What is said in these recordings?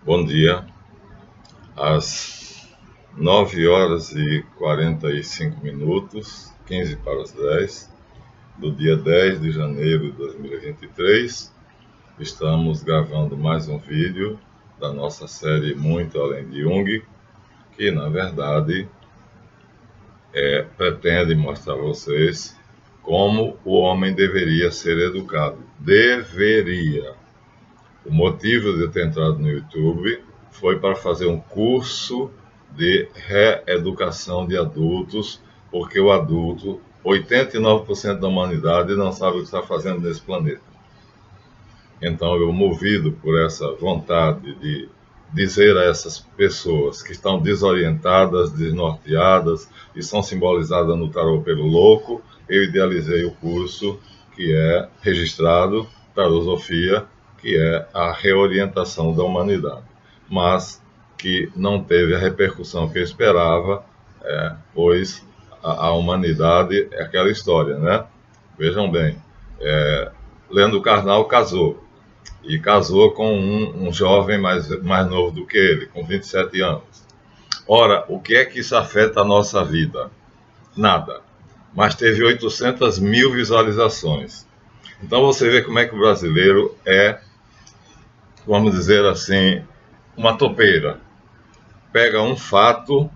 Bom dia, às 9 horas e 45 minutos, 15 para as 10, do dia 10 de janeiro de 2023, estamos gravando mais um vídeo da nossa série Muito Além de Jung, que na verdade pretende mostrar a vocês como o homem deveria ser educado. Deveria. O motivo de eu ter entrado no YouTube foi para fazer um curso de reeducação de adultos, porque o adulto, 89% da humanidade, não sabe o que está fazendo nesse planeta. Então, eu, movido por essa vontade de dizer a essas pessoas que estão desorientadas, desnorteadas e são simbolizadas no tarô pelo louco, eu idealizei o curso que é registrado, Tarosofia, que é a reorientação da humanidade, mas que não teve a repercussão que eu esperava, pois a humanidade é aquela história, né? Vejam bem, Leandro Carnal casou, e casou com um jovem mais novo do que ele, com 27 anos. Ora, o que é que isso afeta a nossa vida? Nada. Mas teve 800 mil visualizações. Então você vê como é que o brasileiro é, vamos dizer assim, uma topeira. Pega um fato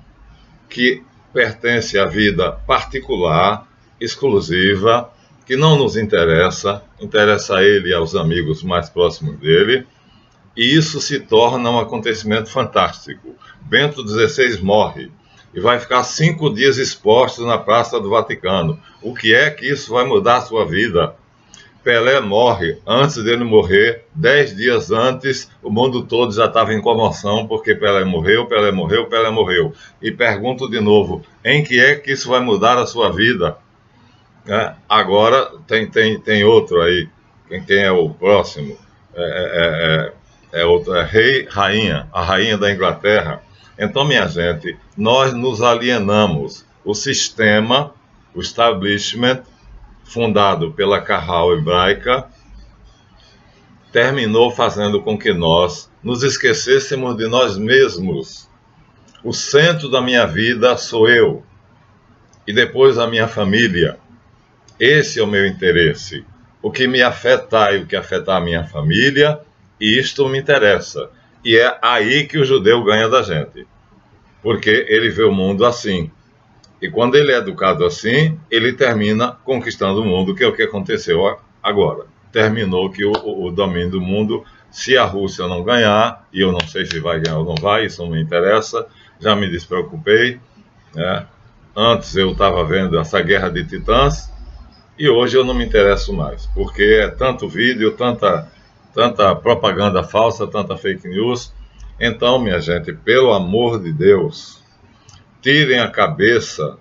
que pertence à vida particular, exclusiva, que não nos interessa a ele e aos amigos mais próximos dele, e isso se torna um acontecimento fantástico. Bento XVI morre e vai ficar 5 dias exposto na Praça do Vaticano. O que é que isso vai mudar a sua vida? Pelé morre. Antes dele morrer, 10 dias antes, o mundo todo já estava em comoção, porque Pelé morreu. E pergunto de novo, em que é que isso vai mudar a sua vida? Agora tem outro aí. Quem é o próximo? Outro, rei, rainha, a rainha da Inglaterra. Então, minha gente, nós nos alienamos. O sistema, o establishment, fundado pela Cahal hebraica, terminou fazendo com que nós nos esquecêssemos de nós mesmos. O centro da minha vida sou eu, e depois a minha família. Esse é o meu interesse. O que me afetar e o que afetar a minha família, isto me interessa. E é aí que o judeu ganha da gente, porque ele vê o mundo assim. E quando ele é educado assim, ele termina conquistando o mundo, que é o que aconteceu agora. Terminou que o domínio do mundo, se a Rússia não ganhar, e eu não sei se vai ganhar ou não vai, isso não me interessa, já me despreocupei, né? Antes eu estava vendo essa guerra de titãs, e hoje eu não me interesso mais, porque é tanto vídeo, tanta propaganda falsa, tanta fake news. Então, minha gente, pelo amor de Deus, tirem a cabeça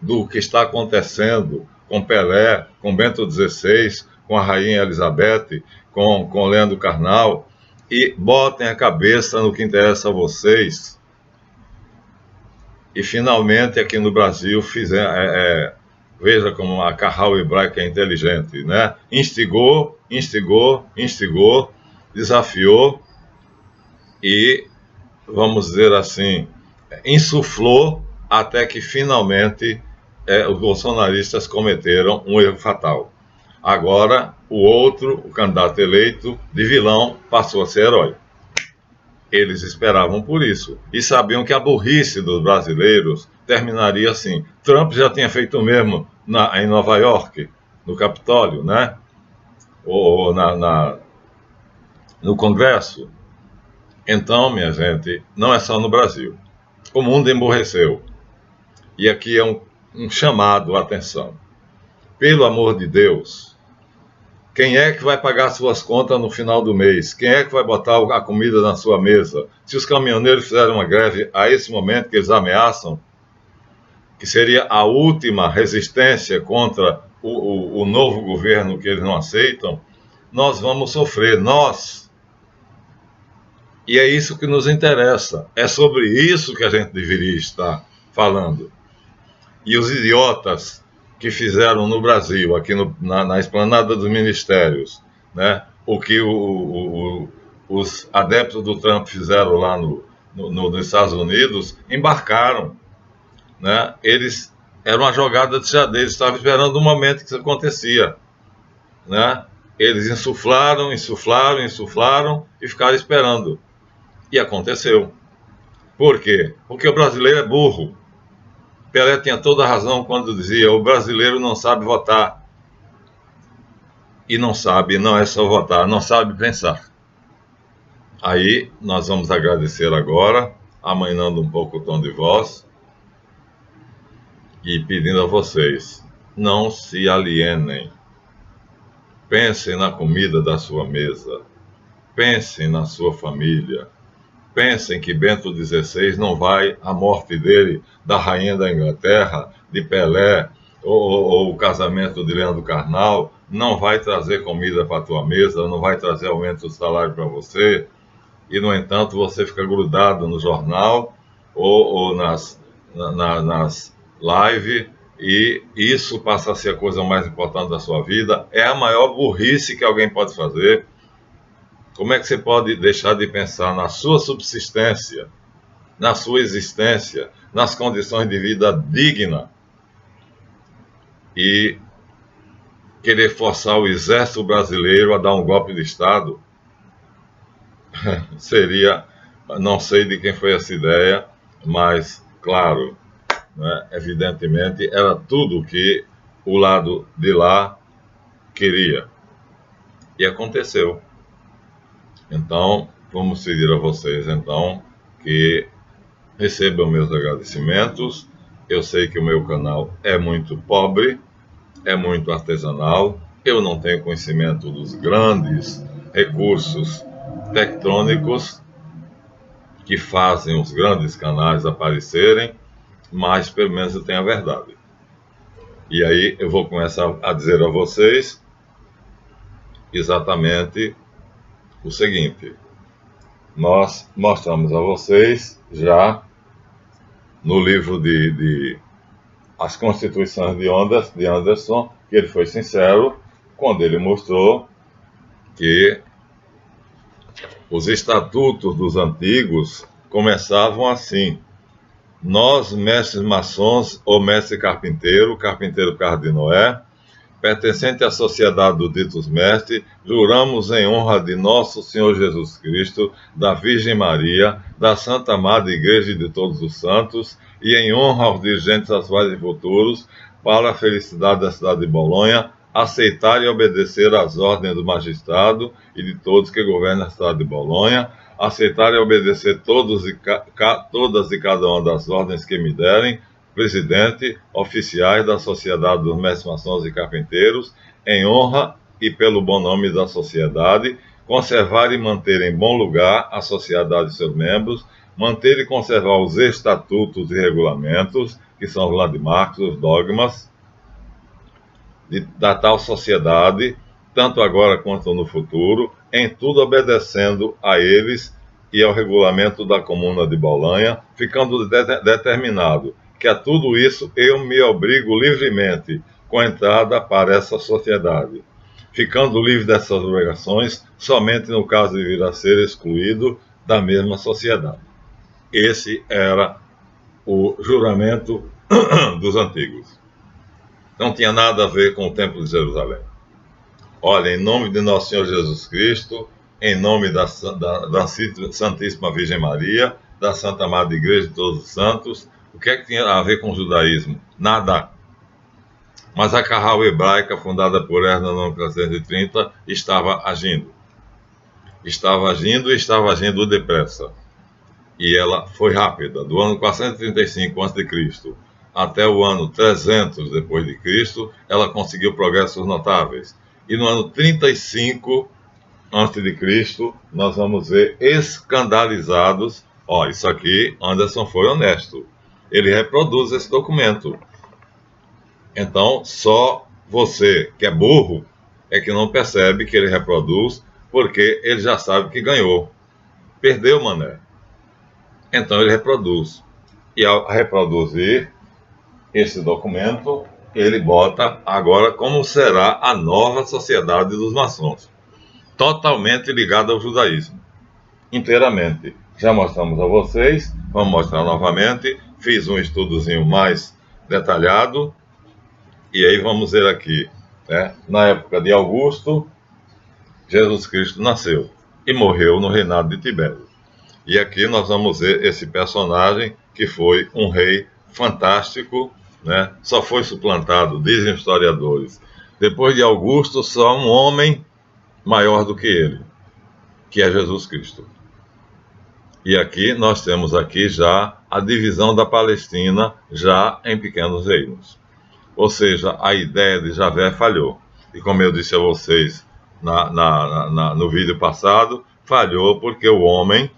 do que está acontecendo com Pelé, com Bento XVI, com a Rainha Elizabeth, com Leandro Carnal, e botem a cabeça no que interessa a vocês. E finalmente aqui no Brasil veja como a Cahal hebraica é inteligente, né? Instigou, desafiou e, vamos dizer assim, insuflou até que finalmente os bolsonaristas cometeram um erro fatal. Agora, o candidato eleito de vilão, passou a ser herói. Eles esperavam por isso e sabiam que a burrice dos brasileiros terminaria assim. Trump já tinha feito o mesmo em Nova York, no Capitólio, né? Ou no Congresso. Então, minha gente, não é só no Brasil. O mundo emborreceu. E aqui é um chamado à atenção. Pelo amor de Deus, quem é que vai pagar suas contas no final do mês? Quem é que vai botar a comida na sua mesa? Se os caminhoneiros fizeram uma greve a esse momento que eles ameaçam, que seria a última resistência contra o novo governo que eles não aceitam, nós vamos sofrer, nós. E é isso que nos interessa. É sobre isso que a gente deveria estar falando. E os idiotas que fizeram no Brasil, aqui na esplanada dos ministérios, né? O que o os adeptos do Trump fizeram lá nos Estados Unidos, embarcaram, né? Eles era uma jogada de xadrez, estavam esperando o momento que isso acontecia, né? Eles insuflaram e ficaram esperando. E aconteceu. Por quê? Porque o brasileiro é burro. Pelé tinha toda a razão quando dizia: o brasileiro não sabe votar. E não sabe, não é só votar, não sabe pensar. Aí nós vamos agradecer agora, amainando um pouco o tom de voz e pedindo a vocês: não se alienem. Pensem na comida da sua mesa. Pensem na sua família. Pensem que Bento XVI não vai, a morte dele, da rainha da Inglaterra, de Pelé, ou o casamento de Leandro Carnal, não vai trazer comida para a tua mesa, não vai trazer aumento do salário para você, e, no entanto, você fica grudado no jornal ou nas lives, e isso passa a ser a coisa mais importante da sua vida. É a maior burrice que alguém pode fazer. Como é que você pode deixar de pensar na sua subsistência, na sua existência, nas condições de vida digna e querer forçar o exército brasileiro a dar um golpe de Estado? Seria, não sei de quem foi essa ideia, mas, claro, né, evidentemente, era tudo o que o lado de lá queria. E aconteceu. Então, vamos pedir a vocês, então, que recebam meus agradecimentos. Eu sei que o meu canal é muito pobre, é muito artesanal. Eu não tenho conhecimento dos grandes recursos tectônicos que fazem os grandes canais aparecerem, mas pelo menos eu tenho a verdade. E aí eu vou começar a dizer a vocês exatamente o seguinte: nós mostramos a vocês já no livro de As Constituições de Anderson, que ele foi sincero quando ele mostrou que os estatutos dos antigos começavam assim: nós, mestres maçons ou mestre carpinteiro por causa de Noé, pertencente à sociedade dos ditos mestres, juramos em honra de nosso Senhor Jesus Cristo, da Virgem Maria, da Santa Madre Igreja de todos os santos, e em honra aos dirigentes atuais e futuros, para a felicidade da cidade de Bolonha, aceitar e obedecer às ordens do magistrado e de todos que governam a cidade de Bolonha, aceitar e obedecer todas e cada uma das ordens que me derem, presidente, oficiais da Sociedade dos Mestres Maçons e Carpinteiros, em honra e pelo bom nome da sociedade, conservar e manter em bom lugar a sociedade e seus membros, manter e conservar os estatutos e regulamentos, que são os landmarks, os dogmas, da tal sociedade, tanto agora quanto no futuro, em tudo obedecendo a eles e ao regulamento da Comuna de Bolonha, ficando determinado que a tudo isso eu me obrigo livremente com a entrada para essa sociedade, ficando livre dessas obrigações somente no caso de vir a ser excluído da mesma sociedade. Esse era o juramento dos antigos. Não tinha nada a ver com o Templo de Jerusalém. Olha, em nome de Nosso Senhor Jesus Cristo, em nome da Santíssima Virgem Maria, da Santa Madre Igreja de Todos os Santos, o que é que tinha a ver com o judaísmo? Nada. Mas a Carral hebraica, fundada por Erna no ano 430, estava agindo. Estava agindo depressa. E ela foi rápida. Do ano 435 a.C. até o ano 300 depois de Cristo, ela conseguiu progressos notáveis. E no ano 35 a.C., nós vamos ver escandalizados. Ó, isso aqui, Anderson foi honesto. Ele reproduz esse documento. Então, só você, que é burro, é que não percebe que ele reproduz, porque ele já sabe que ganhou. Perdeu, mané. Então, ele reproduz. E ao reproduzir esse documento, ele bota agora como será a nova sociedade dos maçons, totalmente ligada ao judaísmo. inteiramente. Já mostramos a vocês, vamos mostrar novamente. Fiz um estudozinho mais detalhado. E aí vamos ver aqui, né? Na época de Augusto, Jesus Cristo nasceu e morreu no reinado de Tibério. E aqui nós vamos ver esse personagem que foi um rei fantástico, né? Só foi suplantado, dizem os historiadores, depois de Augusto, só um homem maior do que ele, que é Jesus Cristo. E aqui nós temos aqui já a divisão da Palestina já em pequenos reinos. Ou seja, a ideia de Javé falhou. E como eu disse a vocês no vídeo passado, falhou porque o homem,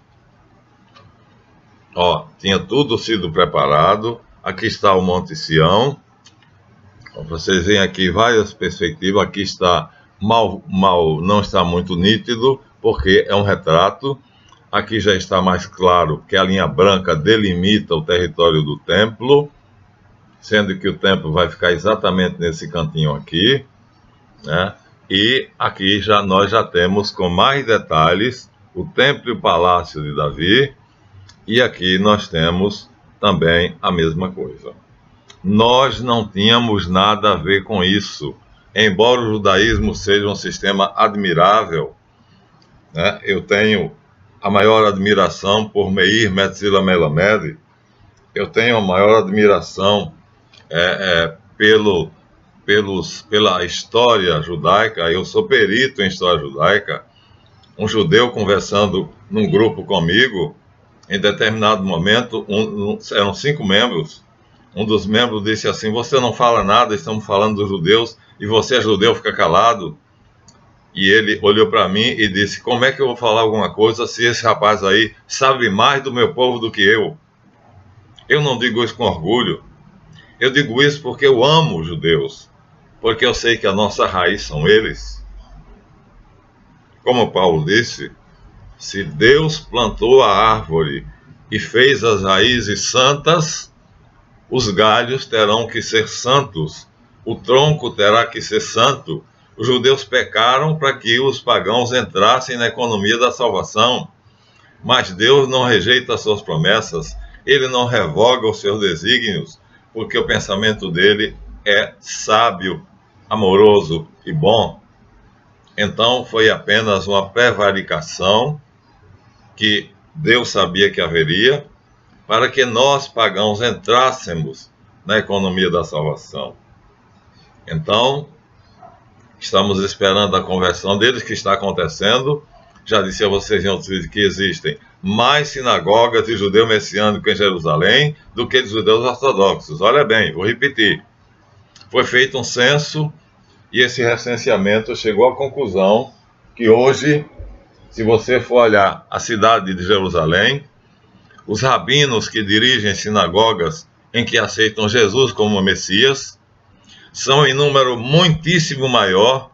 tinha tudo sido preparado. Aqui está o Monte Sião. Vocês veem aqui várias perspectivas. Aqui está não está muito nítido, porque é um retrato. Aqui já está mais claro que a linha branca delimita o território do templo, sendo que o templo vai ficar exatamente nesse cantinho aqui, né? E aqui nós já temos com mais detalhes o templo e o palácio de Davi, e aqui nós temos também a mesma coisa. Nós não tínhamos nada a ver com isso. Embora o judaísmo seja um sistema admirável, né? Eu tenho a maior admiração por Meir Metzila Melamed, eu tenho a maior admiração pela história judaica. Eu sou perito em história judaica. Um judeu conversando num grupo comigo, em determinado momento, eram 5 membros, um dos membros disse assim: você não fala nada, estamos falando dos judeus, e você é judeu, fica calado. E ele olhou para mim e disse: como é que eu vou falar alguma coisa se esse rapaz aí sabe mais do meu povo do que eu? Eu não digo isso com orgulho. Eu digo isso porque eu amo os judeus, porque eu sei que a nossa raiz são eles. Como Paulo disse, se Deus plantou a árvore e fez as raízes santas, os galhos terão que ser santos, o tronco terá que ser santo. Os judeus pecaram para que os pagãos entrassem na economia da salvação, mas Deus não rejeita as suas promessas, ele não revoga os seus desígnios, porque o pensamento dele é sábio, amoroso e bom. Então foi apenas uma prevaricação que Deus sabia que haveria, para que nós pagãos entrássemos na economia da salvação. Então, estamos esperando a conversão deles, que está acontecendo. Já disse a vocês em outros vídeos que existem mais sinagogas de judeu messiânico em Jerusalém do que de judeus ortodoxos. Olha bem, vou repetir. Foi feito um censo e esse recenseamento chegou à conclusão que hoje, se você for olhar a cidade de Jerusalém, os rabinos que dirigem sinagogas em que aceitam Jesus como Messias são em número muitíssimo maior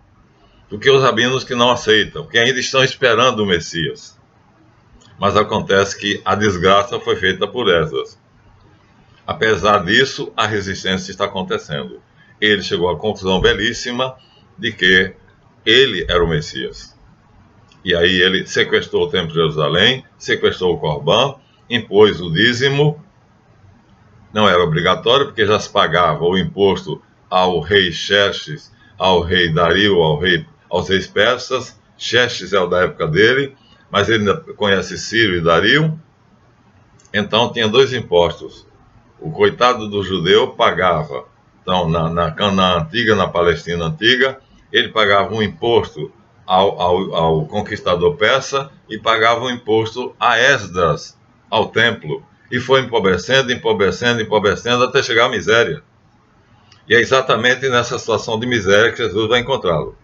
do que os rabinos que não aceitam, que ainda estão esperando o Messias. Mas acontece que a desgraça foi feita por Esdras. Apesar disso, a resistência está acontecendo. Ele chegou à conclusão belíssima de que ele era o Messias. E aí ele sequestrou o templo de Jerusalém, sequestrou o Corbã, impôs o dízimo. Não era obrigatório, porque já se pagava o imposto ao rei Xerxes, ao rei Dario, aos reis persas. Xerxes é o da época dele, mas ele ainda conhece Ciro e Dario. Então tinha 2 impostos. O coitado do judeu pagava, então na Canaã antiga, na Palestina antiga, ele pagava um imposto ao conquistador persa e pagava um imposto a Esdras, ao templo. E foi empobrecendo, empobrecendo, empobrecendo, até chegar à miséria. E é exatamente nessa situação de miséria que Jesus vai encontrá-lo.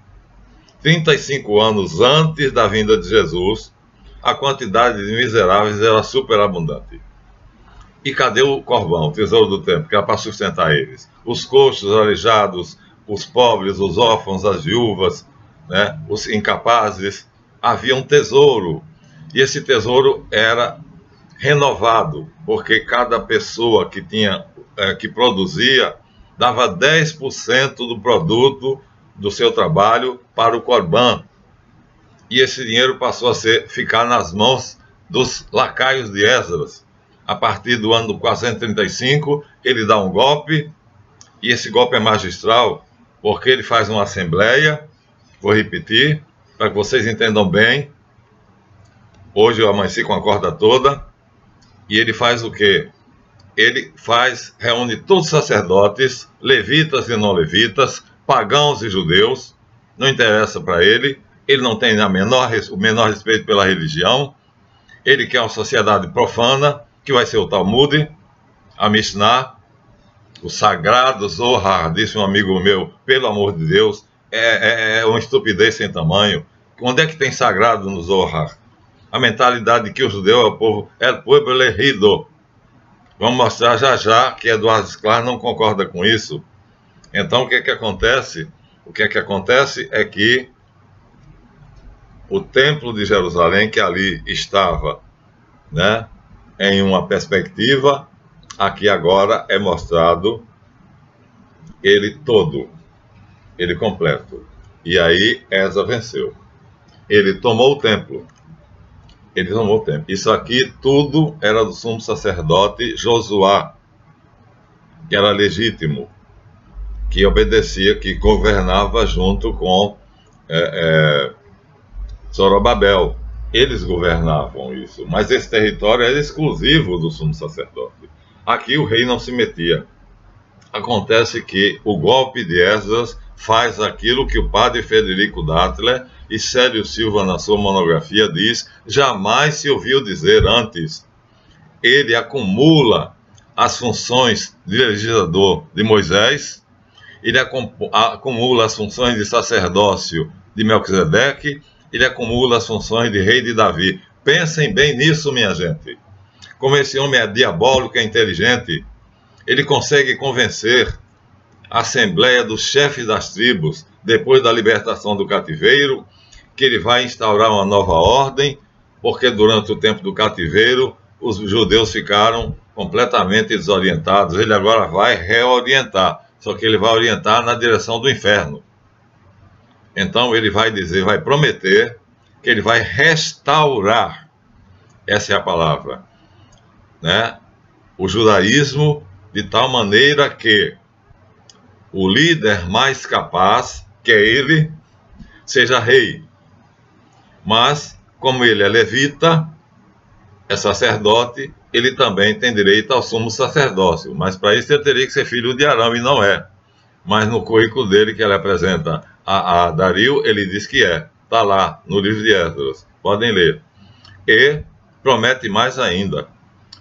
35 anos antes da vinda de Jesus, a quantidade de miseráveis era superabundante. E cadê o Corbão, o tesouro do templo, que era para sustentar eles? Os coxos, os aleijados, os pobres, os órfãos, as viúvas, né, os incapazes. Havia um tesouro, e esse tesouro era renovado, porque cada pessoa que produzia dava 10% do produto do seu trabalho para o Corbã. E esse dinheiro passou a ficar nas mãos dos lacaios de Esdras. A partir do ano 435, ele dá um golpe, e esse golpe é magistral, porque ele faz uma assembleia, vou repetir, para que vocês entendam bem. Hoje eu amanheci com a corda toda, e ele faz o quê? Ele reúne todos os sacerdotes, levitas e não levitas, pagãos e judeus, não interessa para ele não tem o menor respeito pela religião, ele quer uma sociedade profana, que vai ser o Talmud, a Mishnah, o sagrado Zohar, disse um amigo meu, pelo amor de Deus, é uma estupidez sem tamanho. Onde é que tem sagrado no Zohar? A mentalidade de que o judeu é o povo elegido. Vamos mostrar já que Eduardo Sklar não concorda com isso. Então, o que é que acontece? O que é que acontece é que o Templo de Jerusalém, que ali estava, né, em uma perspectiva, aqui agora é mostrado ele todo, ele completo. E aí Esdras venceu. Ele tomou o templo. Isso aqui tudo era do sumo sacerdote Josué, que era legítimo, que obedecia, que governava junto com Zorobabel. Eles governavam isso, mas esse território era exclusivo do sumo sacerdote. Aqui o rei não se metia. Acontece que o golpe de Esdras faz aquilo que o padre Federico Dattler e Célio Silva, na sua monografia, diz: jamais se ouviu dizer antes. Ele acumula as funções de legislador de Moisés, ele acumula as funções de sacerdócio de Melquisedeque, ele acumula as funções de rei de Davi. Pensem bem nisso, minha gente. Como esse homem é diabólico, é inteligente, ele consegue convencer a Assembleia dos chefes das tribos, depois da libertação do cativeiro, que ele vai instaurar uma nova ordem, porque durante o tempo do cativeiro, os judeus ficaram completamente desorientados. Ele agora vai reorientar, só que ele vai orientar na direção do inferno. Então ele vai prometer que ele vai restaurar, essa é a palavra, né, o judaísmo, de tal maneira que o líder mais capaz, que é ele, seja rei. Mas, como ele é levita, é sacerdote, ele também tem direito ao sumo sacerdócio. Mas para isso ele teria que ser filho de Arão, e não é. Mas no currículo dele, que ele apresenta a Dario, ele diz que é. Está lá, no livro de Esdras. Podem ler. E promete mais ainda.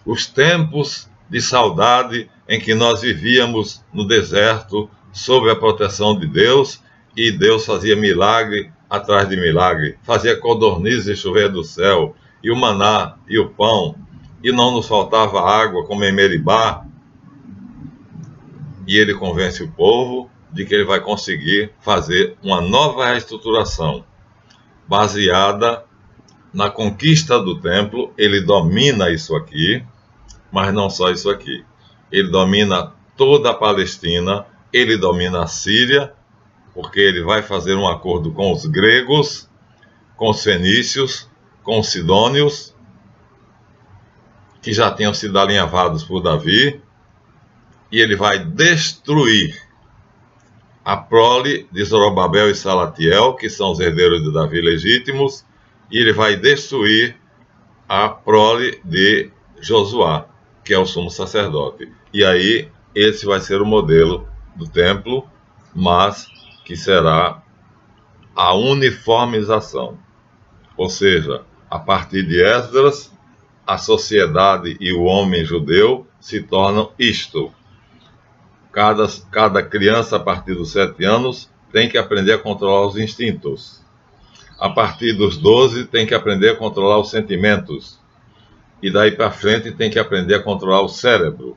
Os tempos de saudade em que nós vivíamos no deserto, sob a proteção de Deus, e Deus fazia milagre atrás de milagre, fazia codornizes chover do céu, e o maná, e o pão, e não nos faltava água como em Meribá. E ele convence o povo de que ele vai conseguir fazer uma nova reestruturação, baseada na conquista do templo. Ele domina isso aqui, mas não só isso aqui. Ele domina toda a Palestina, ele domina a Síria, porque ele vai fazer um acordo com os gregos, com os fenícios, com os sidônios, que já tinham sido alinhavados por Davi, e ele vai destruir a prole de Zorobabel e Salatiel, que são os herdeiros de Davi legítimos, e ele vai destruir a prole de Josué, que é o sumo sacerdote. E aí, esse vai ser o modelo do templo, mas que será a uniformização. Ou seja, a partir de Esdras, a sociedade e o homem judeu se tornam isto. Cada criança, a partir dos 7 anos, tem que aprender a controlar os instintos. A partir dos 12, tem que aprender a controlar os sentimentos. E daí para frente, tem que aprender a controlar o cérebro.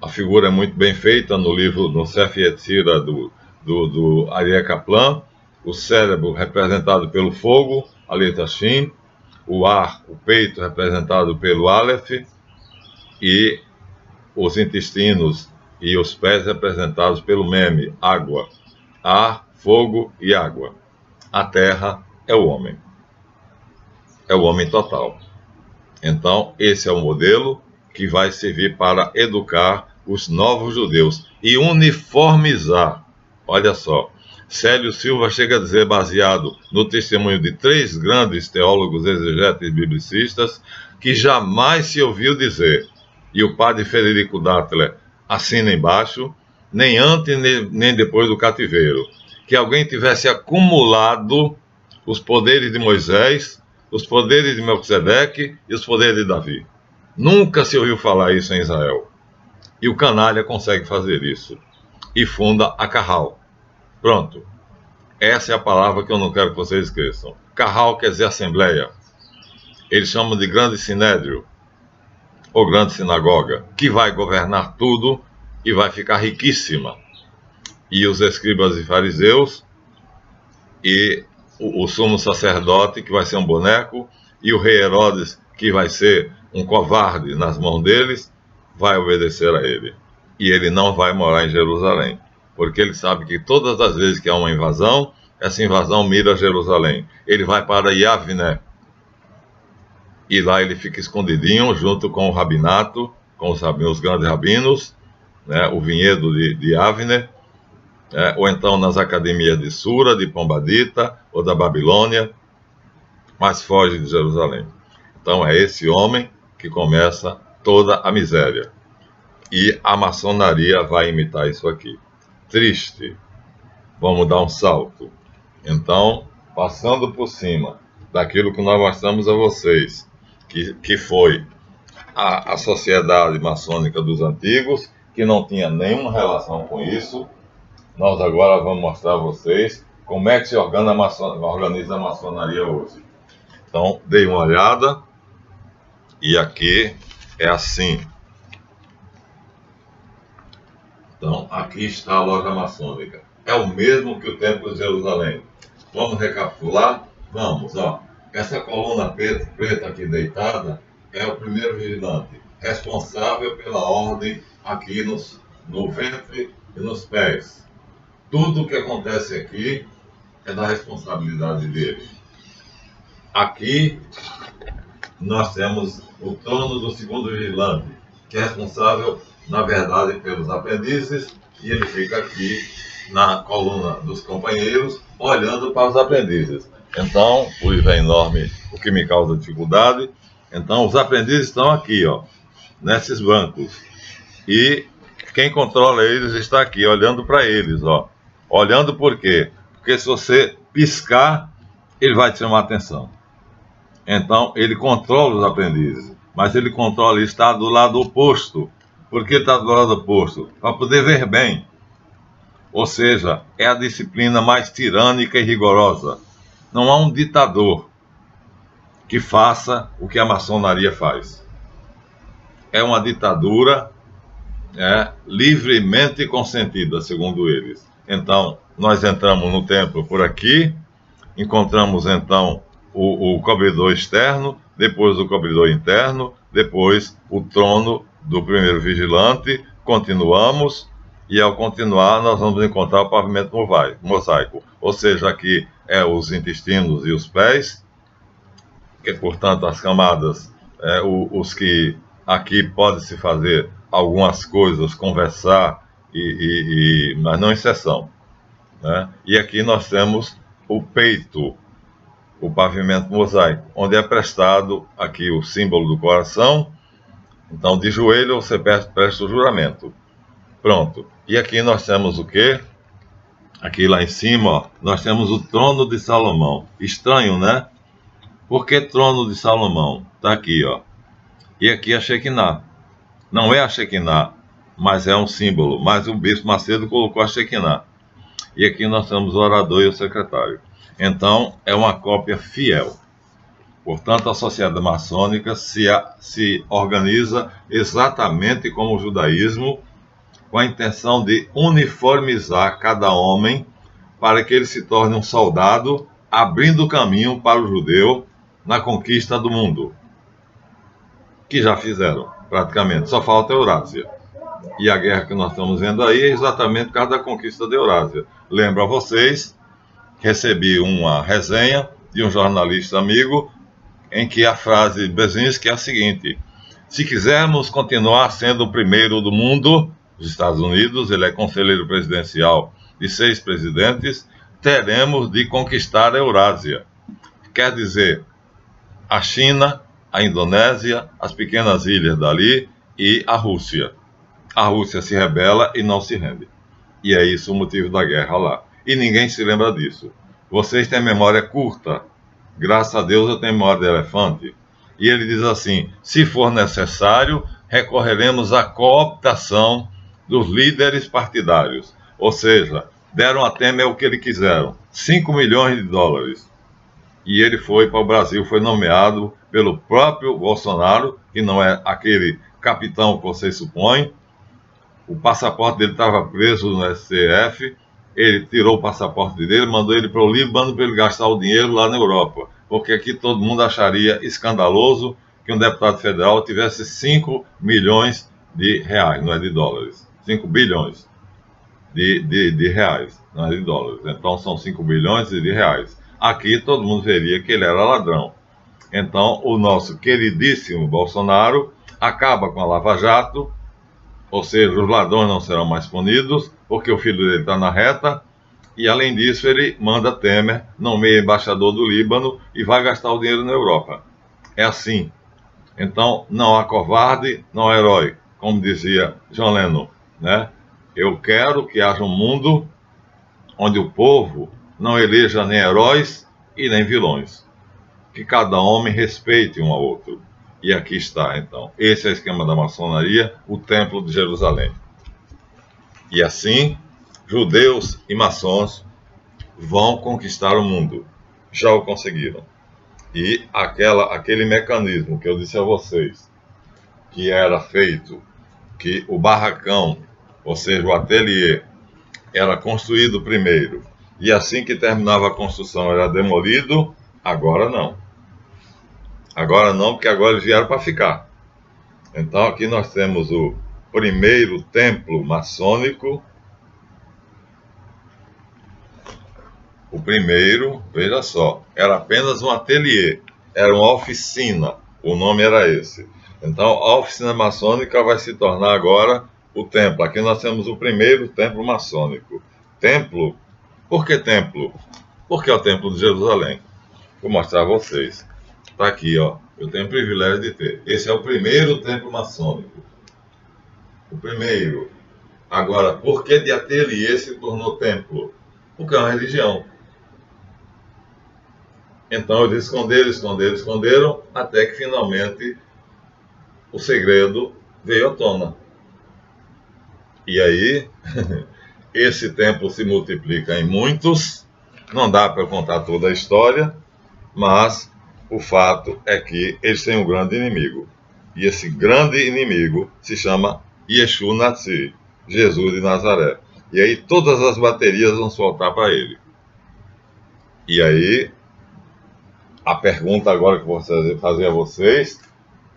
A figura é muito bem feita no livro, no Sefer Yetzirah do Aryeh Kaplan. O cérebro representado pelo fogo, a letra Shin. O ar, o peito, representado pelo Aleph. E os intestinos e os pés representados pelo Meme, água. Ar, fogo e água. A terra é o homem. É o homem total. Então, esse é o modelo que vai servir para educar os novos judeus e uniformizar. Olha só, Célio Silva chega a dizer, baseado no testemunho de 3 grandes teólogos, exegetas e biblicistas, que jamais se ouviu dizer, e o padre Federico Dattler assina embaixo, nem antes nem depois do cativeiro, que alguém tivesse acumulado os poderes de Moisés, os poderes de Melquisedeque e os poderes de Davi. Nunca se ouviu falar isso em Israel. E o canalha consegue fazer isso. E funda a Kahal. Pronto. Essa é a palavra que eu não quero que vocês esqueçam. Kahal quer dizer assembleia. Eles chamam de grande sinédrio, ou grande sinagoga, que vai governar tudo e vai ficar riquíssima. E os escribas e fariseus, e o sumo sacerdote, que vai ser um boneco, e o rei Herodes, que vai ser um covarde nas mãos deles, vai obedecer a ele. E ele não vai morar em Jerusalém, porque ele sabe que todas as vezes que há uma invasão, essa invasão mira Jerusalém. Ele vai para Yavne, e lá ele fica escondidinho, junto com o rabinato, com os grandes rabinos, né, o vinhedo de Yavne, ou então nas academias de Sura, de Pombadita, ou da Babilônia, mas foge de Jerusalém. Então é esse homem que começa toda a miséria. E a maçonaria vai imitar isso aqui. Triste. Vamos dar um salto. Então, passando por cima daquilo que nós mostramos a vocês, que foi a sociedade maçônica dos antigos, que não tinha nenhuma relação com isso, nós agora vamos mostrar a vocês como é que se organiza a maçonaria hoje. Então, dei uma olhada, e aqui é assim. Então, aqui está a loja maçônica. É o mesmo que o Templo de Jerusalém. Vamos recapitular? Vamos, ó. Essa coluna preta aqui deitada é o primeiro vigilante, responsável pela ordem aqui no ventre e nos pés. Tudo o que acontece aqui é da responsabilidade dele. Aqui nós temos o trono do segundo vigilante, que é responsável, na verdade, pelos aprendizes, e ele fica aqui na coluna dos companheiros, olhando para os aprendizes. Então, o livro é enorme, o que me causa dificuldade. Então, os aprendizes estão aqui, ó, nesses bancos. E quem controla eles está aqui, olhando para eles, ó. Olhando por quê? Porque se você piscar, ele vai te chamar a atenção. Então, ele controla os aprendizes, mas ele controla e está do lado oposto. Por que está do lado oposto? Para poder ver bem. Ou seja, é a disciplina mais tirânica e rigorosa. Não há um ditador que faça o que a maçonaria faz. É uma ditadura livremente consentida, segundo eles. Então, nós entramos no templo por aqui, encontramos então o cobridor externo, depois o cobridor interno, depois o trono do primeiro vigilante, continuamos, e ao continuar nós vamos encontrar o pavimento mosaico, ou seja, aqui os intestinos e os pés, que portanto as camadas, os que aqui pode-se fazer algumas coisas, conversar, mas não em sessão, né? E aqui nós temos o peito, o pavimento mosaico, onde é prestado aqui o símbolo do coração. Então, de joelho você presta o juramento. Pronto. E aqui nós temos o quê? Aqui lá em cima, ó, nós temos o trono de Salomão. Estranho, né? Por que trono de Salomão? Está aqui, ó. E aqui a Shekinah. Não é a Shekinah, mas é um símbolo. Mas o bispo Macedo colocou a Shekinah. E aqui nós temos o orador e o secretário. Então, é uma cópia fiel. Portanto, a sociedade maçônica se organiza exatamente como o judaísmo, com a intenção de uniformizar cada homem para que ele se torne um soldado, abrindo caminho para o judeu na conquista do mundo. Que já fizeram, praticamente. Só falta a Eurásia. E a guerra que nós estamos vendo aí é exatamente por causa da conquista da Eurásia. Lembro a vocês, recebi uma resenha de um jornalista amigo em que a frase de Brzezinski é a seguinte: se quisermos continuar sendo o primeiro do mundo, os Estados Unidos, ele é conselheiro presidencial de 6 presidentes, teremos de conquistar a Eurásia. Quer dizer, a China, a Indonésia, as pequenas ilhas dali e a Rússia. A Rússia se rebela e não se rende. E é isso o motivo da guerra lá. E ninguém se lembra disso. Vocês têm memória curta. Graças a Deus eu tenho memória de elefante. E ele diz assim: se for necessário, recorreremos à cooptação dos líderes partidários. Ou seja, deram a Temer o que ele quiseram: 5 milhões de dólares. E ele foi para o Brasil, foi nomeado pelo próprio Bolsonaro, que não é aquele capitão que vocês supõem. O passaporte dele estava preso no STF, ele tirou o passaporte dele, mandou ele para o Líbano para ele gastar o dinheiro lá na Europa, porque aqui todo mundo acharia escandaloso que um deputado federal tivesse 5 milhões de reais, não é de dólares, 5 bilhões de reais, não é de dólares. Então são 5 bilhões de reais. Aqui todo mundo veria que ele era ladrão. Então o nosso queridíssimo Bolsonaro acaba com a Lava Jato, ou seja, os ladrões não serão mais punidos, porque o filho dele está na reta, e além disso ele manda Temer, nomeia embaixador do Líbano e vai gastar o dinheiro na Europa. É assim. Então não há covarde, não há herói, como dizia John Lennon, né? Eu quero que haja um mundo onde o povo não eleja nem heróis e nem vilões. Que cada homem respeite um ao outro. E aqui está, então. Esse é o esquema da maçonaria, o Templo de Jerusalém. E assim, judeus e maçons vão conquistar o mundo. Já o conseguiram. E aquele mecanismo que eu disse a vocês, que era feito, que o barracão, ou seja, o ateliê, era construído primeiro, e assim que terminava a construção era demolido, agora não. Agora não, porque agora eles vieram para ficar. Então aqui nós temos o primeiro templo maçônico. O primeiro, veja só, era apenas um ateliê, era uma oficina, o nome era esse. Então a oficina maçônica vai se tornar agora o templo. Aqui nós temos o primeiro templo maçônico. Templo? Por que templo? Porque é o Templo de Jerusalém. Vou mostrar a vocês. Está aqui, ó. Eu tenho o privilégio de ter. Esse é o primeiro templo maçônico. O primeiro. Agora, por que de ateliê se tornou templo? Porque é uma religião. Então eles esconderam, até que finalmente o segredo veio à tona. E aí, esse templo se multiplica em muitos. Não dá para contar toda a história, mas o fato é que eles têm um grande inimigo. E esse grande inimigo se chama Yeshua Natsi, Jesus de Nazaré. E aí todas as baterias vão soltar para ele. E aí, a pergunta agora que eu vou fazer a vocês,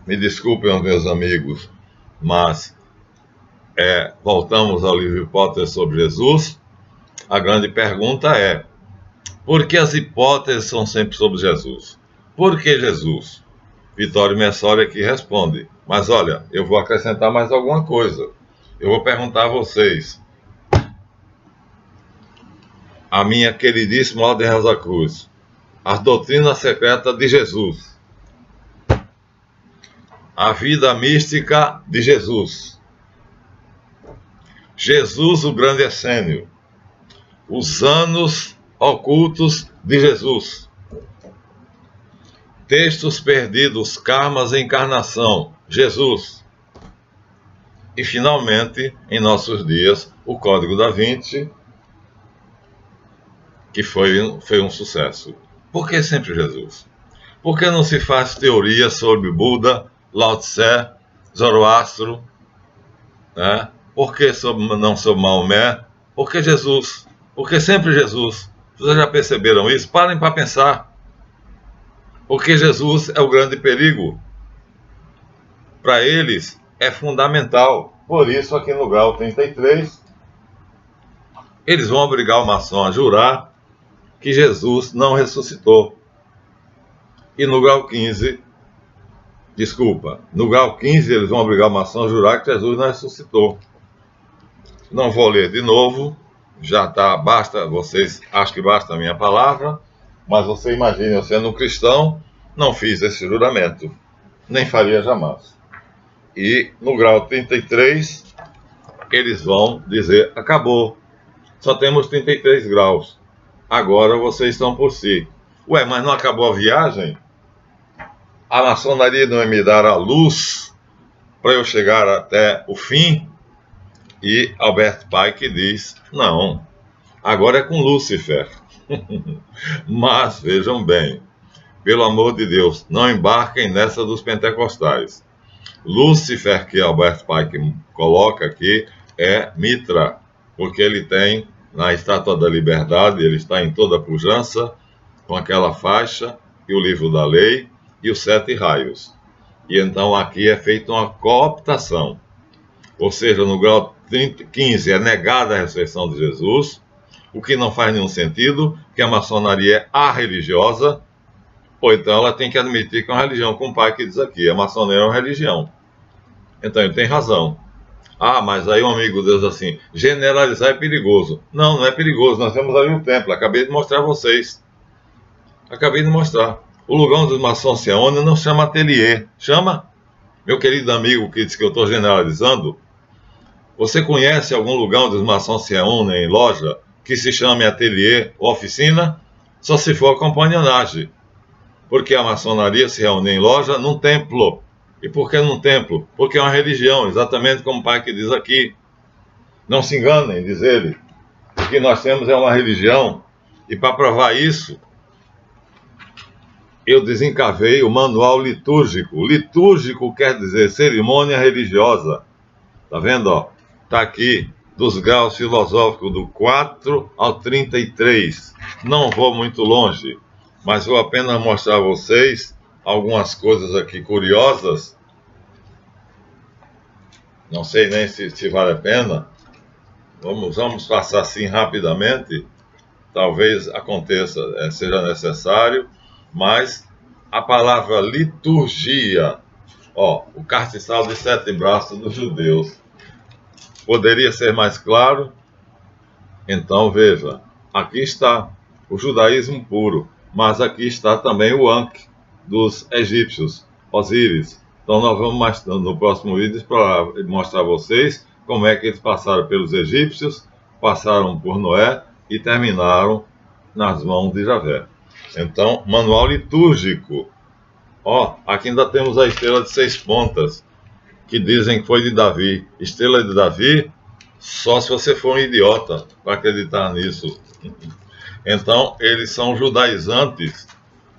me desculpem, meus amigos, mas voltamos ao livro Hipóteses sobre Jesus. A grande pergunta é: por que as hipóteses são sempre sobre Jesus? Por que Jesus? Vitório Messori aqui responde. Mas olha, eu vou acrescentar mais alguma coisa. Eu vou perguntar a vocês. A minha queridíssima Ordem Rosa Cruz. As doutrinas secretas de Jesus. A vida mística de Jesus. Jesus, o grande essênio. Os anos ocultos de Jesus. Textos perdidos, karmas e encarnação, Jesus. E finalmente, em nossos dias, o Código da Vinci, que foi um sucesso. Por que sempre Jesus? Por que não se faz teoria sobre Buda, Lao Tse, Zoroastro? Né? Por que não sobre Maomé? Por que Jesus? Por que sempre Jesus? Vocês já perceberam isso? Parem para pensar. Porque Jesus é o grande perigo. Para eles é fundamental. Por isso, aqui no grau 33, eles vão obrigar o maçom a jurar que Jesus não ressuscitou. E no grau 15, no grau 15 eles vão obrigar o maçom a jurar que Jesus não ressuscitou. Não vou ler de novo, já está, basta, vocês, acho que basta a minha palavra, mas você imagine, eu sendo um cristão, não fiz esse juramento, nem faria jamais. E no grau 33, eles vão dizer, acabou, só temos 33 graus, agora vocês estão por si. Ué, mas não acabou a viagem? A maçonaria não me dar a luz para eu chegar até o fim? E Albert Pike diz, não, agora é com Lúcifer. Mas vejam bem, pelo amor de Deus, não embarquem nessa dos pentecostais. Lúcifer, que Albert Pike coloca aqui, é Mitra, porque ele tem na Estátua da Liberdade, ele está em toda a pujança, com aquela faixa e o livro da lei e os 7 raios. E então aqui é feita uma cooptação, ou seja, no grau 15 é negada a ressurreição de Jesus, o que não faz nenhum sentido, porque a maçonaria é a religiosa, ou então ela tem que admitir que é uma religião, como o pai que diz aqui, a maçonaria é uma religião. Então ele tem razão. Ah, mas aí um amigo diz assim, generalizar é perigoso. Não, não é perigoso, nós temos ali um templo, acabei de mostrar a vocês. Acabei de mostrar. O lugar onde os maçons se reúnem não chama ateliê, chama, meu querido amigo que diz que eu estou generalizando, você conhece algum lugar onde os maçons se reúnem em loja que se chame ateliê ou oficina? Só se for a companhionagem. Porque a maçonaria se reúne em loja num templo. E por que num templo? Porque é uma religião, exatamente como o pai que diz aqui. Não se enganem, diz ele. O que nós temos é uma religião. E para provar isso, eu desencavei o manual litúrgico. Litúrgico quer dizer cerimônia religiosa. Tá vendo, ó? Tá aqui, dos graus filosóficos do 4 ao 33. Não vou muito longe, mas vou apenas mostrar a vocês algumas coisas aqui curiosas. Não sei nem se vale a pena. Vamos passar assim rapidamente. Talvez aconteça, seja necessário, mas a palavra liturgia, ó, o castiçal de 7 braços dos judeus. Poderia ser mais claro? Então veja, aqui está o judaísmo puro, mas aqui está também o Ankh dos egípcios, Osíris. Então nós vamos no próximo vídeo para mostrar a vocês como é que eles passaram pelos egípcios, passaram por Noé e terminaram nas mãos de Javé. Então, manual litúrgico. Ó, aqui ainda temos a estrela de 6 pontas, que dizem que foi de Davi. Estrela de Davi, só se você for um idiota para acreditar nisso. Então, eles são judaizantes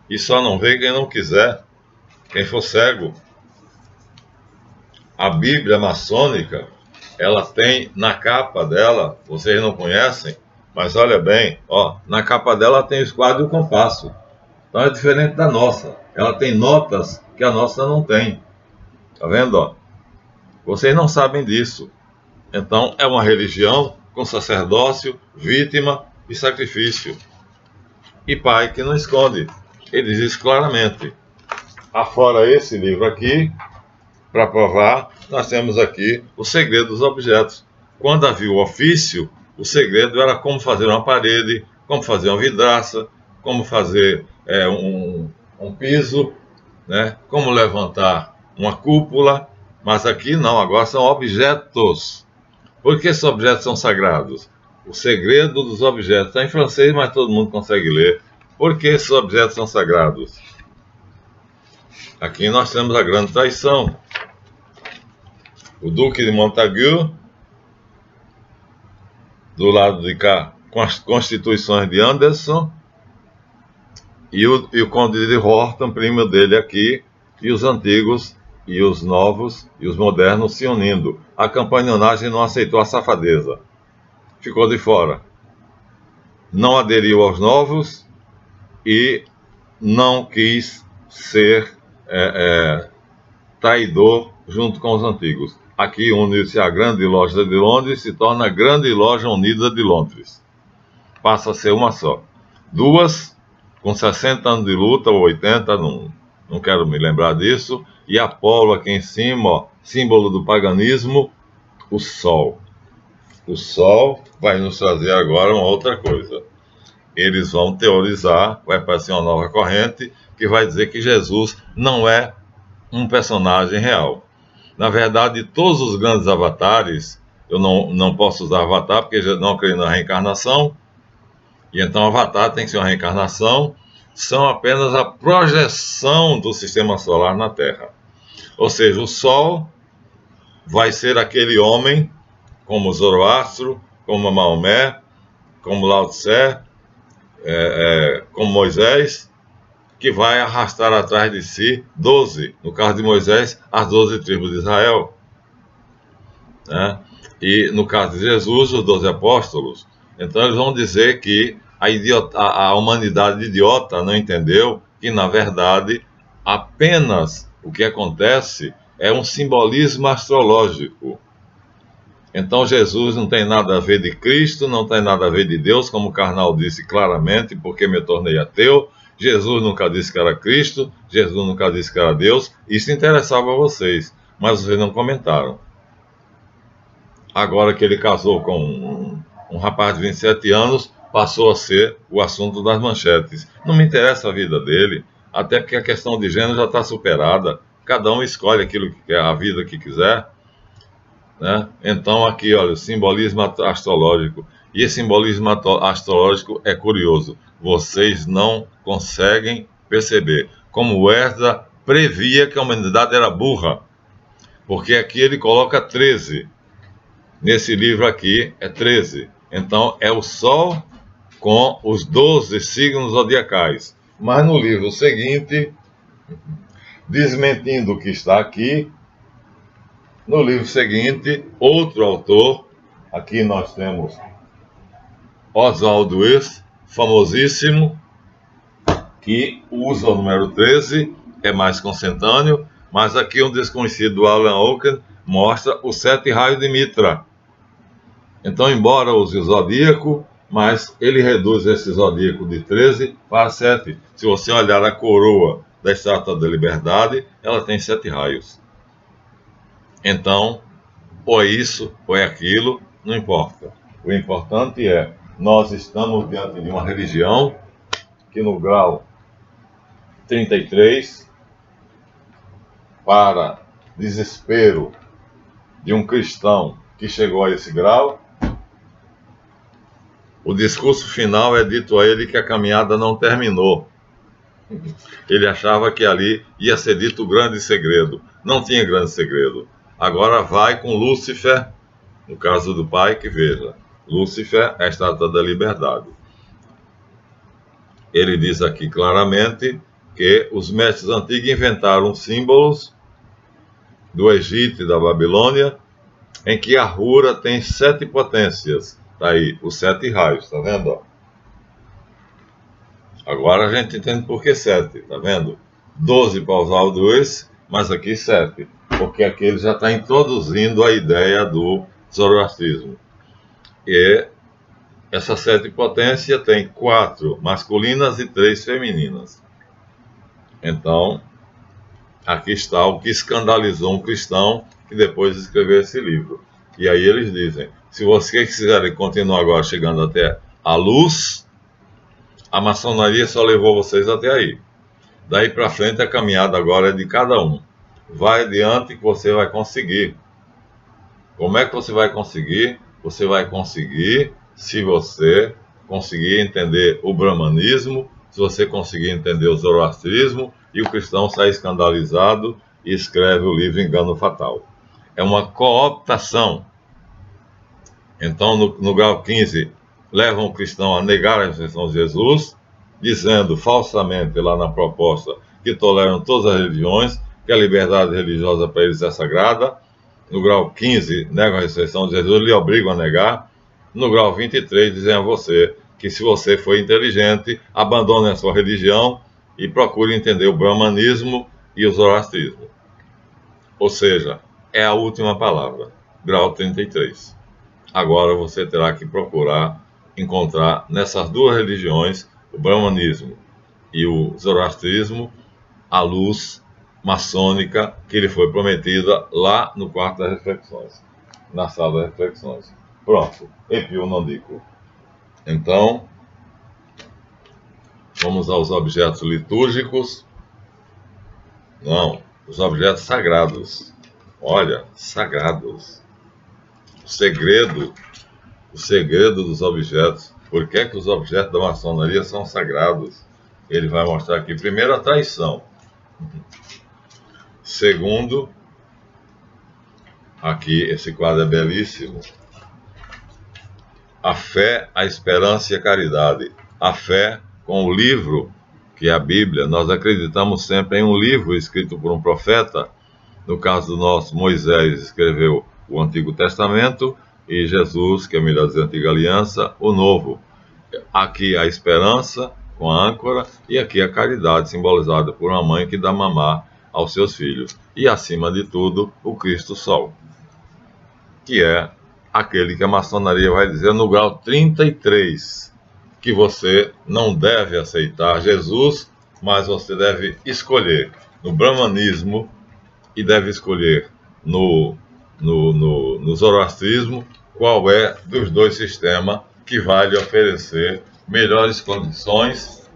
e só não vê quem não quiser, quem for cego. A Bíblia maçônica, ela tem na capa dela, vocês não conhecem, mas olha bem, ó, na capa dela tem o esquadro e o compasso. Então é diferente da nossa. Ela tem notas que a nossa não tem. Tá vendo, ó? Vocês não sabem disso. Então, é uma religião com sacerdócio, vítima e sacrifício. E pai que não esconde. Ele diz isso claramente. Afora esse livro aqui, para provar, nós temos aqui o segredo dos objetos. Quando havia o ofício, o segredo era como fazer uma parede, como fazer uma vidraça, como fazer um piso, né? Como levantar uma cúpula. Mas aqui não, agora são objetos. Por que esses objetos são sagrados? O segredo dos objetos. Está em francês, mas todo mundo consegue ler. Por que esses objetos são sagrados? Aqui nós temos a grande traição. O Duque de Montagu, do lado de cá, com as constituições de Anderson, e o Conde de Horton, primo dele aqui, e os antigos, e os novos, e os modernos se unindo. A campanionagem não aceitou a safadeza. Ficou de fora. Não aderiu aos novos e não quis ser traidor junto com os antigos. Aqui une-se a Grande Loja de Londres e se torna a Grande Loja Unida de Londres. Passa a ser uma só. Duas com 60 anos de luta, ou 80, não quero me lembrar disso, e Apolo aqui em cima, ó, símbolo do paganismo, o Sol. O Sol vai nos trazer agora uma outra coisa. Eles vão teorizar, vai aparecer uma nova corrente, que vai dizer que Jesus não é um personagem real. Na verdade, todos os grandes avatares, eu não posso usar avatar, porque eu não acredito na reencarnação, e então avatar tem que ser uma reencarnação, são apenas a projeção do sistema solar na Terra. Ou seja, o Sol vai ser aquele homem, como Zoroastro, como Maomé, como Lao Tse, como Moisés, que vai arrastar atrás de si 12, no caso de Moisés, as 12 tribos de Israel, né? E no caso de Jesus, os 12 apóstolos. Então eles vão dizer que a humanidade idiota não entendeu que, na verdade, apenas o que acontece é um simbolismo astrológico. Então Jesus não tem nada a ver de Cristo, não tem nada a ver de Deus, como o Karnal disse claramente, porque me tornei ateu. Jesus nunca disse que era Cristo, Jesus nunca disse que era Deus. Isso interessava a vocês, mas vocês não comentaram. Agora que ele casou com um rapaz de 27 anos, passou a ser o assunto das manchetes. Não me interessa a vida dele, até porque a questão de gênero já está superada. Cada um escolhe aquilo que quer, a vida que quiser, né? Então aqui, olha, o simbolismo astrológico. E esse simbolismo astrológico é curioso. Vocês não conseguem perceber. Como o Esdra previa que a humanidade era burra. Porque aqui ele coloca 13. Nesse livro aqui é 13. Então é o Sol com os 12 signos zodiacais. Mas no livro seguinte, desmentindo o que está aqui, no livro seguinte, outro autor, aqui nós temos Oswald Wirth, famosíssimo, que usa o número 13, é mais consentâneo, mas aqui um desconhecido, Alan Oken, mostra os 7 raios de Mitra. Então, embora use o zodíaco, mas ele reduz esse zodíaco de 13 para 7. Se você olhar a coroa da Estátua da Liberdade, ela tem 7 raios. Então, ou é isso, ou é aquilo, não importa. O importante é, nós estamos diante de uma religião que no grau 33, para desespero de um cristão que chegou a esse grau, o discurso final é dito a ele que a caminhada não terminou. Ele achava que ali ia ser dito o grande segredo. Não tinha grande segredo. Agora vai com Lúcifer, no caso do pai, que veja, Lúcifer é a estátua da liberdade. Ele diz aqui claramente que os mestres antigos inventaram símbolos do Egito e da Babilônia, em que a Hura tem 7 potências. Está aí, os 7 raios, está vendo? Agora a gente entende por que 7, está vendo? 12 para usar o 2, mas aqui 7, porque aqui ele já está introduzindo a ideia do zoroastrismo. E essa 7 potência tem 4 masculinas e 3 femininas. Então, aqui está o que escandalizou um cristão que depois escreveu esse livro. E aí eles dizem, se vocês quiserem continuar agora chegando até a luz, a maçonaria só levou vocês até aí. Daí para frente a caminhada agora é de cada um. Vai adiante que você vai conseguir. Como é que você vai conseguir? Você vai conseguir se você conseguir entender o brahmanismo, se você conseguir entender o zoroastrismo, e o cristão sai escandalizado e escreve o livro Engano Fatal. É uma cooptação. Então, no grau 15, levam o cristão a negar a ressurreição de Jesus, dizendo falsamente lá na proposta que toleram todas as religiões, que a liberdade religiosa para eles é sagrada. No grau 15, negam a ressurreição de Jesus, lhe obrigam a negar. No grau 23, dizem a você que se você for inteligente, abandone a sua religião e procure entender o brahmanismo e o zoroastrismo. Ou seja, é a última palavra, grau 33. Agora você terá que procurar encontrar nessas duas religiões, o brahmanismo e o zoroastrismo a luz maçônica que lhe foi prometida lá no quarto das reflexões, na sala das reflexões. Pronto, Epio non dico. Então, vamos aos objetos litúrgicos. Não, os objetos sagrados. Olha, sagrados. O segredo dos objetos. Por que os objetos da maçonaria são sagrados? Ele vai mostrar aqui, primeiro, a traição. Segundo, aqui esse quadro é belíssimo. A fé, a esperança e a caridade. A fé com o livro, que é a Bíblia. Nós acreditamos sempre em um livro escrito por um profeta. No caso do nosso, Moisés escreveu o Antigo Testamento e Jesus, que é melhor dizer, a Antiga Aliança, o Novo. Aqui a esperança com a âncora e aqui a caridade, simbolizada por uma mãe que dá mamar aos seus filhos. E, acima de tudo, o Cristo Sol, que é aquele que a maçonaria vai dizer no grau 33, que você não deve aceitar Jesus, mas você deve escolher no brahmanismo e deve escolher no zoroastrismo qual é dos dois sistemas que vai lhe oferecer melhores condições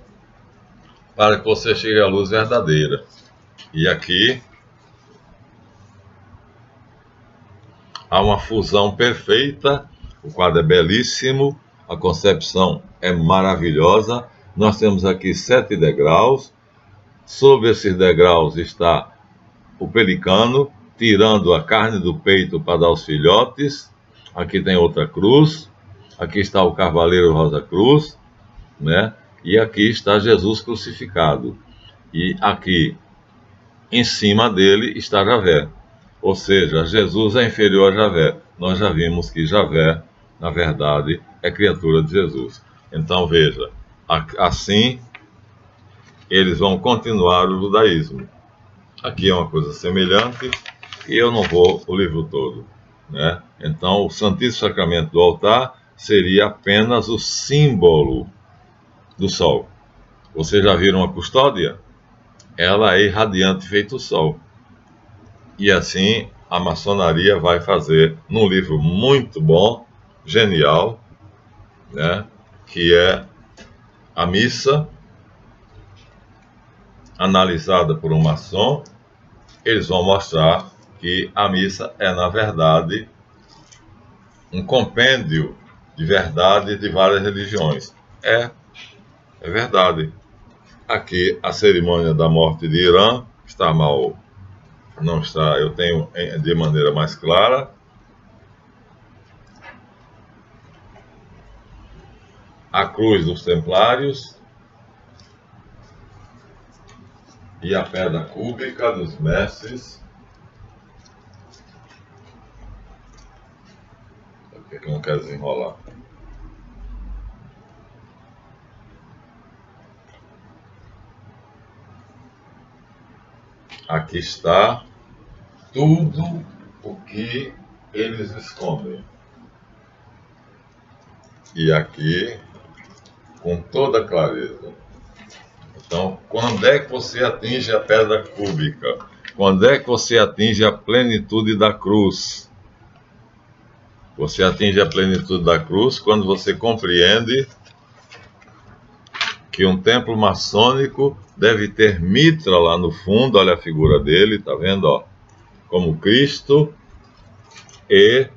para que você chegue à luz verdadeira. E aqui há uma fusão perfeita, o quadro é belíssimo, a concepção é maravilhosa. Nós temos aqui 7 degraus, sob esses degraus está o pelicano, tirando a carne do peito para dar aos filhotes. Aqui tem outra cruz, aqui está o Cavaleiro Rosa Cruz, né? E aqui está Jesus crucificado. E aqui, em cima dele, está Javé. Ou seja, Jesus é inferior a Javé. Nós já vimos que Javé, na verdade, é criatura de Jesus. Então, veja, assim eles vão continuar o judaísmo. Aqui é uma coisa semelhante, e eu não vou o livro todo, né? Então, o Santíssimo Sacramento do altar seria apenas o símbolo do sol. Vocês já viram a custódia? Ela é irradiante feito o sol. E assim a maçonaria vai fazer num livro muito bom, genial, né? Que é a missa, analisada por um maçom. Eles vão mostrar que a missa é, na verdade, um compêndio de verdade de várias religiões. É verdade. Aqui, a cerimônia da morte de Irã está mal, não está, eu tenho de maneira mais clara. A cruz dos templários e a pedra cúbica dos mestres. Por que eu não quero desenrolar? Aqui está tudo o que eles escondem. E aqui, com toda clareza. Então, quando é que você atinge a pedra cúbica? Quando é que você atinge a plenitude da cruz? Você atinge a plenitude da cruz quando você compreende que um templo maçônico deve ter mitra lá no fundo, olha a figura dele, tá vendo, ó? Como Cristo, e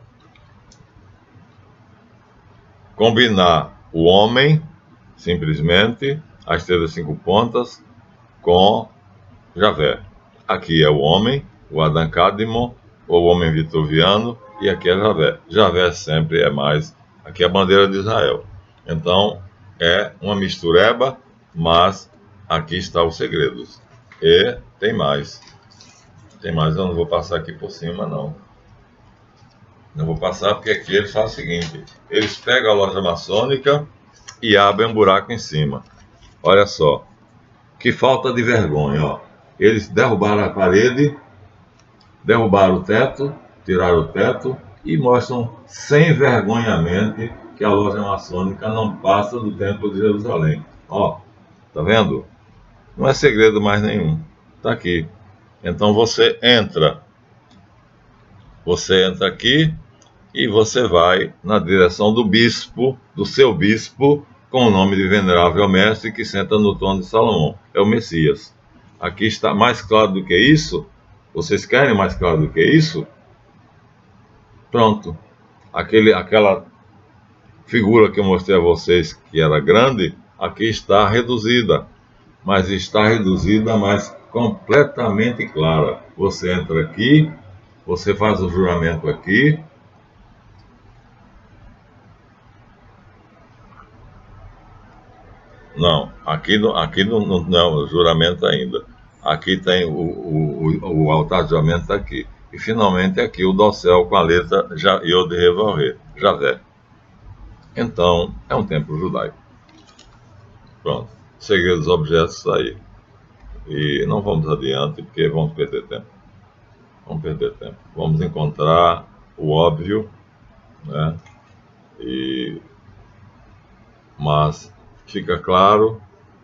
combinar o homem, simplesmente, a estrela de 5 pontas, com Javé. Aqui é o homem, o Adam Kadmon, ou o homem vitruviano, e aqui é Javé. Javé sempre é mais, aqui é a bandeira de Israel. Então, é uma mistureba, mas aqui está os segredos. E tem mais. Tem mais, eu não vou passar aqui por cima, não. Não vou passar porque aqui eles fazem o seguinte: eles pegam a loja maçônica e abrem um buraco em cima. Olha só, que falta de vergonha, ó. Eles derrubaram a parede, derrubaram o teto, tiraram o teto e mostram sem vergonhamente que a loja maçônica não passa do Templo de Jerusalém. Ó, tá vendo? Não é segredo mais nenhum. Está aqui. Então você entra aqui e você vai na direção do bispo, do seu bispo, com o nome de Venerável Mestre, que senta no trono de Salomão. É o Messias. Aqui está mais claro do que isso? Vocês querem mais claro do que isso? Pronto. Aquela figura que eu mostrei a vocês, que era grande, aqui está reduzida. Mas está reduzida, mas completamente clara. Você entra aqui, você faz o juramento aqui. Não, aqui não é o juramento ainda. Aqui tem o altar de juramento está aqui. E finalmente aqui o dossel com a letra Yod Revorê, Javé. Então, é um templo judaico. Pronto. Segredo dos objetos está aí. E não vamos adiante, porque vamos perder tempo. Vamos encontrar o óbvio, né? Mas fica claro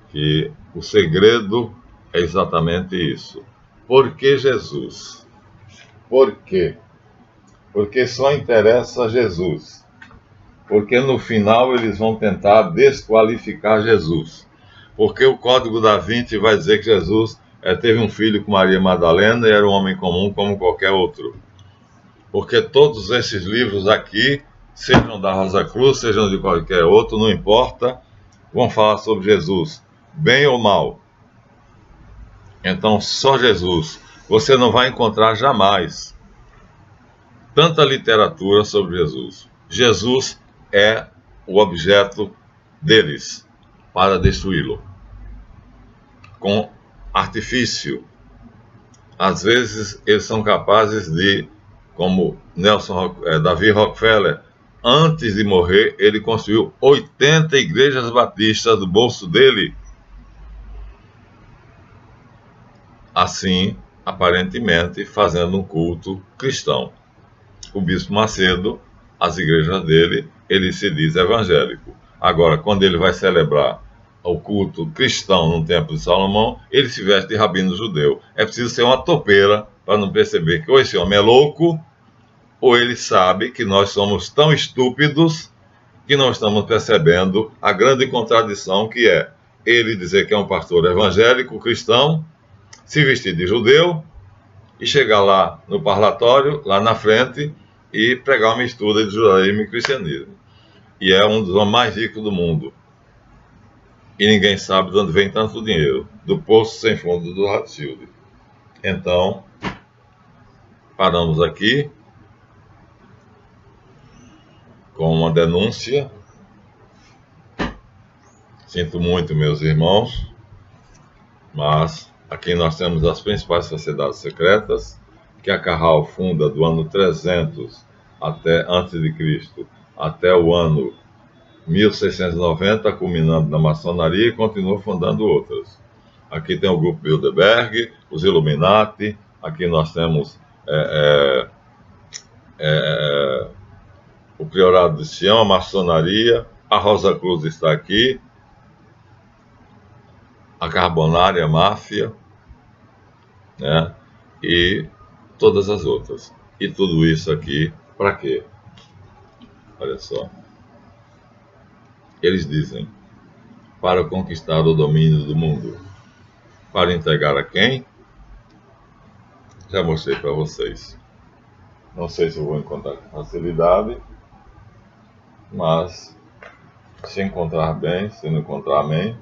que o segredo é exatamente isso. Por que Jesus? Por quê? Porque só interessa Jesus. Porque no final eles vão tentar desqualificar Jesus. Porque o Código da Vinci vai dizer que Jesus teve um filho com Maria Madalena e era um homem comum como qualquer outro. Porque todos esses livros aqui, sejam da Rosa Cruz, sejam de qualquer outro, não importa, vão falar sobre Jesus, bem ou mal. Então, só Jesus. Você não vai encontrar jamais tanta literatura sobre Jesus. Jesus é o objeto deles para destruí-lo. Com artifício. Às vezes, eles são capazes de, como Davi Rockefeller, antes de morrer, ele construiu 80 igrejas batistas do bolso dele. Assim, aparentemente, fazendo um culto cristão. O Bispo Macedo, as igrejas dele, ele se diz evangélico. Agora, quando ele vai celebrar o culto cristão no Templo de Salomão, ele se veste de rabino judeu. É preciso ser uma topeira para não perceber que ou esse homem é louco, ou ele sabe que nós somos tão estúpidos que não estamos percebendo a grande contradição que é ele dizer que é um pastor evangélico cristão, se vestir de judeu e chegar lá no parlatório, lá na frente, e pregar uma mistura de judaísmo e cristianismo. E é um dos homens mais ricos do mundo. E ninguém sabe de onde vem tanto dinheiro, do poço sem fundo do Rothschild. Então, paramos aqui com uma denúncia. Sinto muito, meus irmãos, mas aqui nós temos as principais sociedades secretas que a Carral funda do ano 300 antes de Cristo até o ano 1690, culminando na maçonaria, e continua fundando outras. Aqui tem o grupo Bilderberg, os Illuminati, aqui nós temos o Priorado de Sião, a maçonaria, a Rosa Cruz está aqui, a Carbonária, a máfia, né? E todas as outras. E tudo isso aqui, para quê? Olha só. Eles dizem, para conquistar o domínio do mundo. Para entregar a quem? Já mostrei para vocês. Não sei se eu vou encontrar com facilidade, mas se encontrar bem, se não encontrar, amém.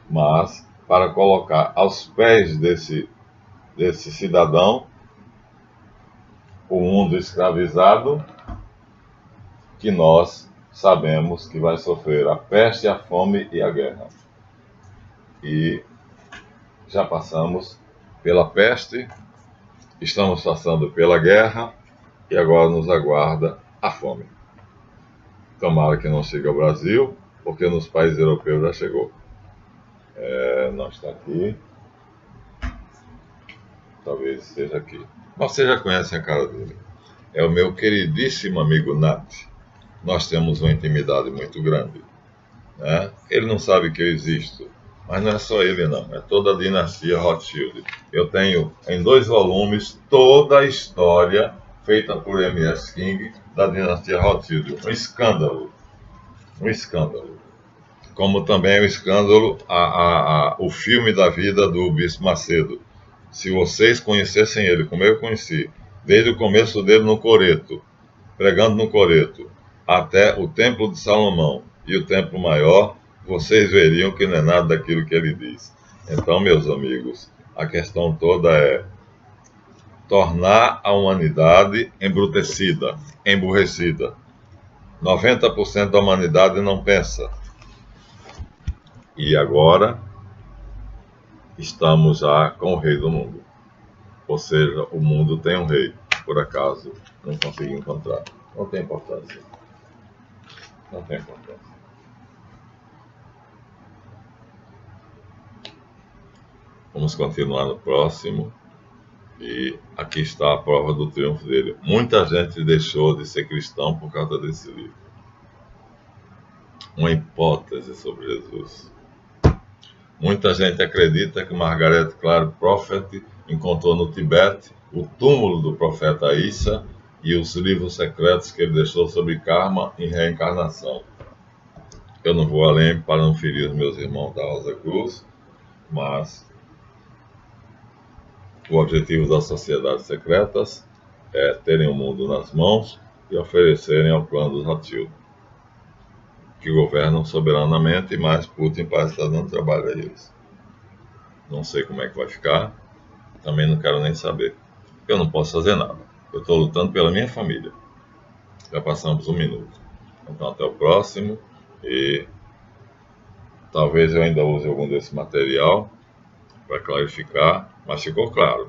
Mas para colocar aos pés desse cidadão o mundo escravizado, que nós sabemos que vai sofrer a peste, a fome e a guerra. E já passamos pela peste, estamos passando pela guerra e agora nos aguarda a fome. Tomara que não chegue ao Brasil, porque nos países europeus já chegou. Não está aqui. Talvez esteja aqui. Mas vocês já conhecem a cara dele. É o meu queridíssimo amigo Nat. Nós temos uma intimidade muito grande, né? Ele não sabe que eu existo, Mas não é só ele não, é toda a dinastia Rothschild. Eu tenho em 2 volumes toda a história feita por M.S. King da dinastia Rothschild. Um escândalo. Um escândalo. Como também é um escândalo o filme da vida do Bispo Macedo. Se vocês conhecessem ele, como eu conheci, desde o começo dele no Coreto, pregando no Coreto, até o Templo de Salomão e o Templo Maior, vocês veriam que não é nada daquilo que ele diz. Então, meus amigos, a questão toda é tornar a humanidade embrutecida, emburrecida. 90% da humanidade não pensa. E agora estamos já com o rei do mundo. Ou seja, o mundo tem um rei. Por acaso, não consegui encontrar. Não tem importância. Não tem importância. Vamos continuar no próximo. E aqui está a prova do triunfo dele. Muita gente deixou de ser cristão por causa desse livro. Uma hipótese sobre Jesus. Muita gente acredita que Margaret Clark Prophet encontrou no Tibete o túmulo do profeta Issa e os livros secretos que ele deixou sobre karma e reencarnação. Eu não vou além para não ferir os meus irmãos da Rosa Cruz, mas o objetivo das sociedades secretas é terem o mundo nas mãos e oferecerem ao plano dos Rothschild, que governam soberanamente, mas Putin parece estar dando trabalho a eles. Não sei como é que vai ficar, também não quero nem saber. Eu não posso fazer nada. Eu estou lutando pela minha família. Já passamos 1 minuto. Então até o próximo e talvez eu ainda use algum desse material para clarificar, mas ficou claro.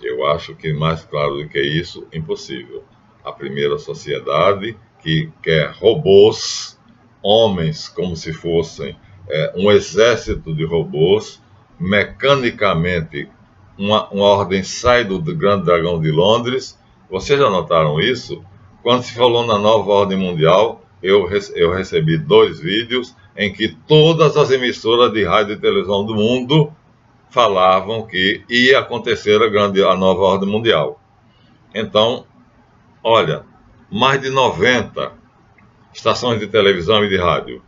Eu acho que mais claro do que isso, impossível. A primeira sociedade que quer robôs, homens como se fossem um exército de robôs, mecanicamente uma ordem sai do Grande Dragão de Londres. Vocês já notaram isso? Quando se falou na nova ordem mundial, eu recebi 2 vídeos em que todas as emissoras de rádio e televisão do mundo falavam que ia acontecer a nova ordem mundial. Então, olha, mais de 90 estações de televisão e de rádio.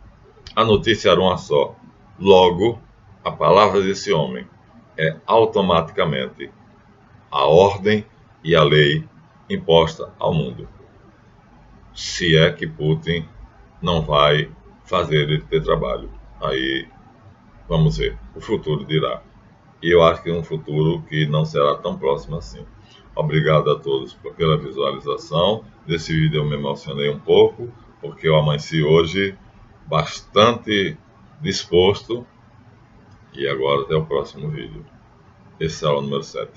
A notícia era uma só. Logo, a palavra desse homem é automaticamente a ordem e a lei imposta ao mundo. Se é que Putin não vai fazer ele ter trabalho. Aí, vamos ver. O futuro dirá. E eu acho que é um futuro que não será tão próximo assim. Obrigado a todos pela visualização. Desse vídeo eu me emocionei um pouco, porque eu amanheci hoje bastante disposto. E agora até o próximo vídeo. Esse é o número 7.